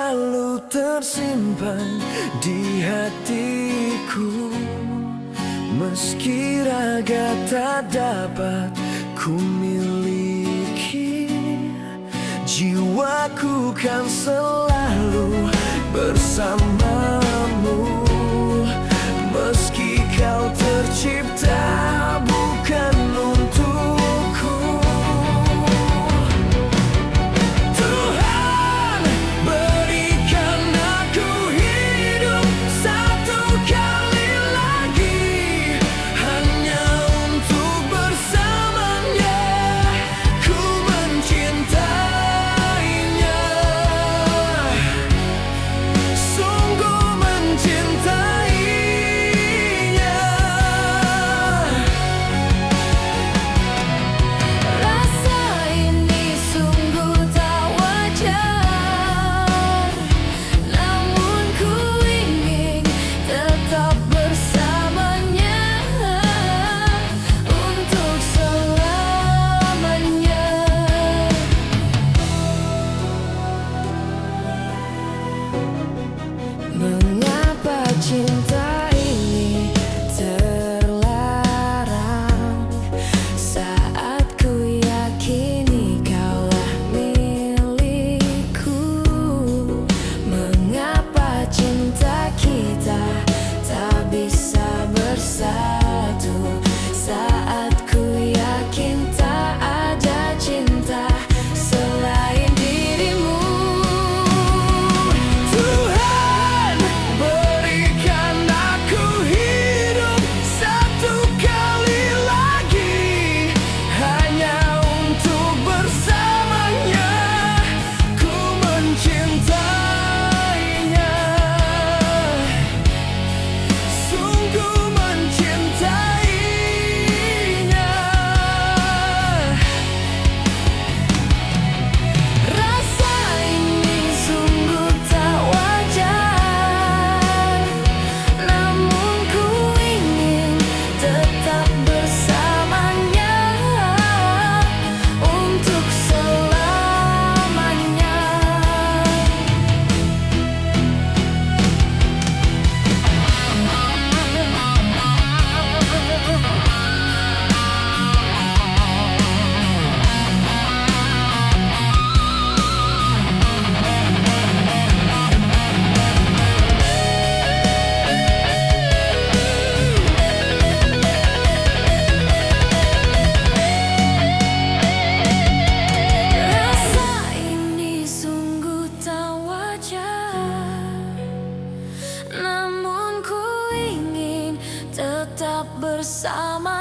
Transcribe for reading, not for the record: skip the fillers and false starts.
selalu tersimpan di hatiku. Meski raga tak dapat ku miliki, jiwaku kan selalu bersamamu. Meski kau tercipta bukan untukku, Tuhan berikan aku hidup satu kali lagi, hanya untuk bersamanya ku mencintainya, sungguh mencintainya. Rasa ini sungguh tak wajar, namun ku ingin tetap bersamanya untuk selamanya. Mengapa cinta ini terlarang saat ku yakini kaulah milikku? Mengapa cinta kita tak bisa bersatu saat ku yakin tak ada cinta selain dirimu? Tuhan berikan aku hidup satu kali lagi, hanya untuk bersamanya ku mencintainya, sungguh mencintainya. Rasa ini sungguh tak wajar, namun ku ingin tetap bersamanya untuk selamanya. Rasa ini sungguh tak wajar, namun ku ingin tetap bersama